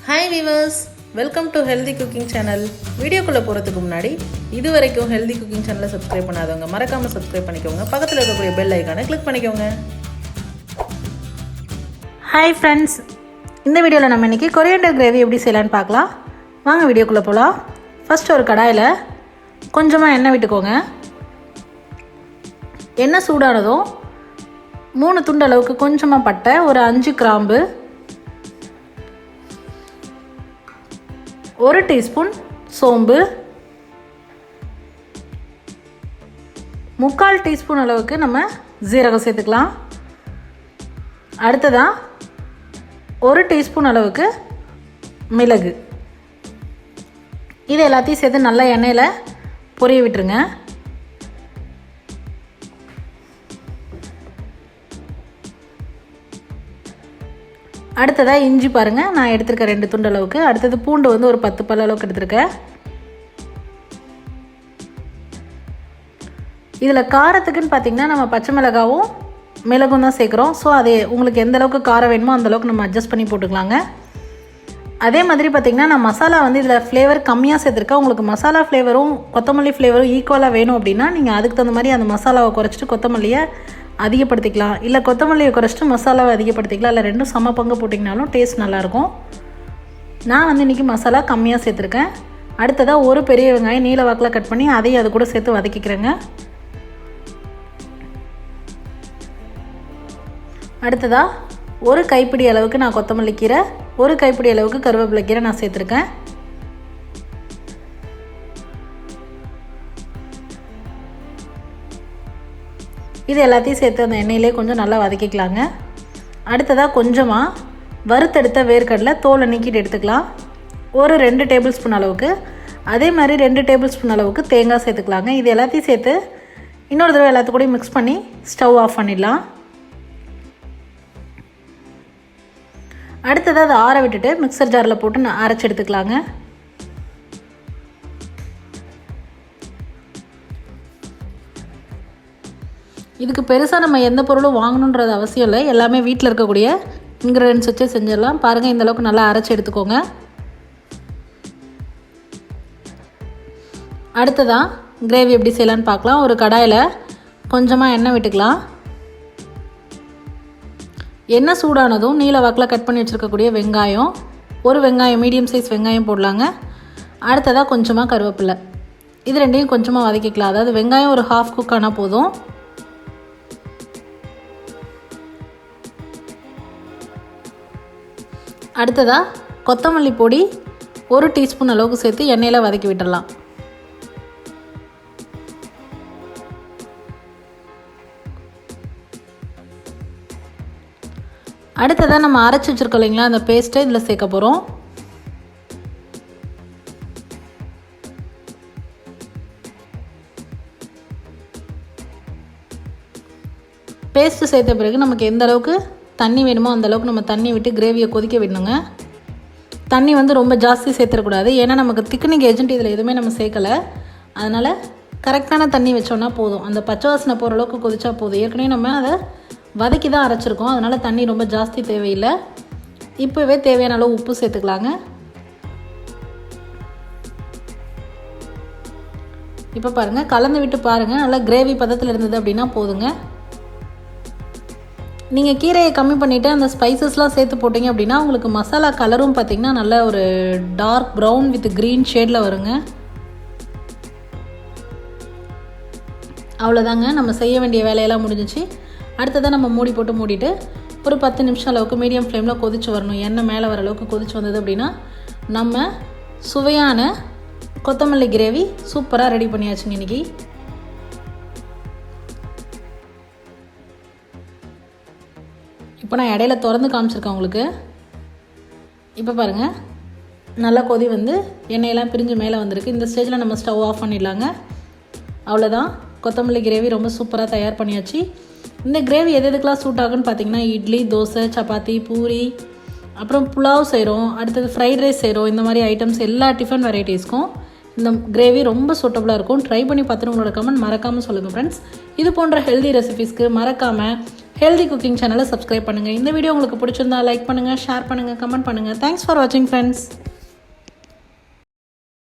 Hi viewers, welcome to Healthy Cooking Channel. வீடியோக்குள்ள போறதுக்கு முன்னாடி இதுவரைக்கும் Healthy Cooking Channel subscribe பண்ணாதவங்க மறக்காம subscribe பண்ணிக்கோங்க. பக்கத்துல இருக்கக்கூடிய bell icon-ஐ click பண்ணிக்கோங்க. Hi friends, இந்த வீடியோல நம்ம இன்னைக்கு Coriander Gravy எப்படி செய்யலாம்னு பார்க்கலாம். வாங்க வீடியோக்குள்ள போலாம். ஃபர்ஸ்ட் ஒரு கடாயில கொஞ்சமா எண்ணெய் விட்டுக்கோங்க. எண்ணெய் சூடானதும் 3 துண்டு அளவுக்கு கொஞ்சமா பட்டை, ஒரு 5 கிராம்பு, 1 டீஸ்பூன் சோம்பு, 3/4 டீஸ்பூன் அளவுக்கு நம்ம ஜீரகம் சேர்த்துக்கலாம். அடுத்ததாக 1 டீஸ்பூன் அளவுக்கு மிளகு. இது எல்லாத்தையும் சேர்த்து நல்லா எண்ணெயில் பொரிய விட்டுருங்க. அடுத்ததாக இஞ்சி பாருங்கள், நான் எடுத்துருக்கேன் 2 துண்டு அளவுக்கு. அடுத்தது பூண்டு வந்து ஒரு 10 பல் அளவுக்கு எடுத்துருக்கேன். இதில் காரத்துக்குன்னு பார்த்திங்கன்னா நம்ம பச்சை மிளகாவும் மிளகும் தான் சேர்க்குறோம். ஸோ அது உங்களுக்கு எந்த அளவுக்கு காரம் வேணுமோ அந்தளவுக்கு நம்ம அட்ஜஸ்ட் பண்ணி போட்டுக்கலாங்க. அதே மாதிரி பார்த்திங்கன்னா நான் மசாலா வந்து இதில் ஃப்ளேவர் கம்மியாக சேர்த்துருக்கேன். உங்களுக்கு மசாலா ஃப்ளேவரும் கொத்தமல்லி ஃப்ளேவரும் ஈக்குவலாக வேணும் அப்படின்னா நீங்கள் அதுக்கு தகுந்த மாதிரி அந்த மசாலாவை குறைச்சிட்டு கொத்தமல்லியை அதிகப்படுத்திக்கலாம். இல்லை கொத்தமல்லியை குறைச்சிட்டு மசாலாவை அதிகப்படுத்திக்கலாம். இல்லை ரெண்டும் சம பங்கு போட்டிங்கனாலும் டேஸ்ட் நல்லாயிருக்கும். நான் வந்து இன்றைக்கி மசாலா கம்மியாக சேர்த்துருக்கேன். அடுத்ததாக ஒரு பெரிய வெங்காயம் நீல வாக்கில் கட் பண்ணி அதையும் அது கூட சேர்த்து வதக்கிக்கிறேங்க. அடுத்ததாக ஒரு கைப்பிடி அளவுக்கு நான் கொத்தமல்லி கீரை, ஒரு கைப்பிடி அளவுக்கு கருவேப்பிலை கீரை நான் சேர்த்துருக்கேன். இது எல்லாத்தையும் சேர்த்து அந்த எண்ணெயிலே கொஞ்சம் நல்லா வதக்கிக்கலாங்க. அடுத்ததாக கொஞ்சமாக வறுத்தெடுத்த வேர்க்கடலை தோலை நீக்கிட்டு எடுத்துக்கலாம். ஒரு 2 டேபிள் ஸ்பூன் அளவுக்கு. அதே மாதிரி 2 டேபிள் ஸ்பூன் அளவுக்கு தேங்காய் சேர்த்துக்கலாங்க. இது எல்லாத்தையும் சேர்த்து இன்னொரு தடவை எல்லாத்துக்கூடையும் மிக்ஸ் பண்ணி ஸ்டவ் ஆஃப் பண்ணிடலாம். அடுத்ததாக அதை ஆற விட்டுட்டு மிக்சர் ஜாரில் போட்டு அரைச்சி எடுத்துக்கலாங்க. இதுக்கு பெருசாக நம்ம எந்த பொருளும் வாங்கணுன்றது அவசியம் இல்லை. எல்லாமே வீட்டில் இருக்கக்கூடிய இன்க்ரீடியன்ஸ் வச்சே செஞ்சிடலாம். பாருங்கள், இந்தளவுக்கு நல்லா அரைச்சி எடுத்துக்கோங்க. அடுத்ததாக கிரேவி எப்படி செய்யலான்னு பார்க்கலாம். ஒரு கடாயில் கொஞ்சமாக எண்ணெய் விட்டுக்கலாம். எண்ணெய் சூடானதும் நீல வாக்கில் கட் பண்ணி வச்சுருக்கக்கூடிய வெங்காயம், ஒரு வெங்காயம் மீடியம் சைஸ் வெங்காயம் போடலாங்க. அடுத்ததாக கொஞ்சமாக கருவேப்பிலை. இது ரெண்டையும் கொஞ்சமாக வதக்கிக்கலாம். அதாவது வெங்காயம் ஒரு ஹாஃப் குக் ஆனால் போதும். அடுத்ததாக கொத்தமல்லி பொடி 1 டீஸ்பூன் அளவுக்கு சேர்த்து எண்ணெயில் வதக்கி விட்டுடலாம். அடுத்ததாக நம்ம அரைச்சி வச்சுருக்கோம் இல்லைங்களா, அந்த பேஸ்ட்டை இதில் சேர்க்க போகிறோம். பேஸ்ட்டு சேர்த்த பிறகு நமக்கு எந்த அளவுக்கு தண்ணி வேணுமோ அந்தளவுக்கு நம்ம தண்ணி விட்டு கிரேவியை கொதிக்க விடணுங்க. தண்ணி வந்து ரொம்ப ஜாஸ்தி சேர்த்துடக்கூடாது. ஏன்னா நமக்கு திக்னிங் ஏஜென்ட் இதில் எதுவுமே நம்ம சேர்க்கலை. அதனால் கரெக்டான தண்ணி வச்சோன்னா போதும். அந்த பச்சை வாசனை போகிற அளவுக்கு கொதிச்சா போதும். ஏற்கனவே நம்ம அதை வதக்கி தான் அரைச்சிருக்கோம். அதனால் தண்ணி ரொம்ப ஜாஸ்தி தேவையில்லை. இப்போவே தேவையான அளவு உப்பு சேர்த்துக்கலாங்க. இப்போ பாருங்கள், கலந்து விட்டு பாருங்கள். நல்லா கிரேவி பதத்தில் இருந்தது அப்படின்னா போதுங்க. நீங்கள் கீரையை கம்மி பண்ணிவிட்டு அந்த ஸ்பைசஸ்லாம் சேர்த்து போட்டிங்க அப்படின்னா உங்களுக்கு மசாலா கலரும் பார்த்திங்கன்னா நல்ல ஒரு டார்க் ப்ரௌன் வித் க்ரீன் ஷேடில் வருங்க. அவ்வளோதாங்க, நம்ம செய்ய வேண்டிய வேலையெல்லாம் முடிஞ்சிச்சு. அடுத்ததாக நம்ம மூடி போட்டு மூடிட்டு ஒரு 10 நிமிஷம் அளவுக்கு மீடியம் ஃப்ளேமில் கொதிச்சு வரணும். எண்ணெய் மேலே வர அளவுக்கு கொதிச்சு வந்தது அப்படின்னா நம்ம சுவையான கொத்தமல்லி கிரேவி சூப்பராக ரெடி பண்ணியாச்சுங்க இன்றைக்கி. இப்போ நான் இடையில திறந்து காமிச்சிருக்கேன் உங்களுக்கு. இப்போ பாருங்கள், நல்லா கொதி வந்து எண்ணெயெல்லாம் பிரிஞ்சு மேலே வந்திருக்கு. இந்த ஸ்டேஜில் நம்ம ஸ்டவ் ஆஃப் பண்ணிடலாங்க. அவ்வளோதான், கொத்தமல்லி கிரேவி ரொம்ப சூப்பராக தயார் பண்ணியாச்சு. இந்த கிரேவி எதுக்கெலாம் சூட் ஆகுன்னு பார்த்தீங்கன்னா இட்லி, தோசை, சப்பாத்தி, பூரி, அப்புறம் புலாவ் செய்கிறோம், அடுத்தது ஃப்ரைட் ரைஸ் செய்கிறோம். இந்த மாதிரி ஐட்டம்ஸ் எல்லா டிஃபன் வெரைட்டிஸ்க்கும் இந்த கிரேவி ரொம்ப சூட்டபுளாக இருக்கும். ட்ரை பண்ணி பார்த்துட்டு உங்களோட கமெண்ட் மறக்காமல் சொல்லுங்கள் ஃப்ரெண்ட்ஸ். இது போன்ற ஹெல்தி ரெசிபீஸ்க்கு மறக்காமல் ஹெல்தி குக்கிங் சேனலை சப்ஸ்கிரைப் பண்ணுங்கள். இந்த வீடியோ உங்களுக்கு பிடிச்சிருந்தா லைக் பண்ணுங்கள், ஷேர் பண்ணுங்கள், கமெண்ட் பண்ணுங்கள். தேங்க்ஸ் ஃபார் வாட்சிங் ஃப்ரெண்ட்ஸ்.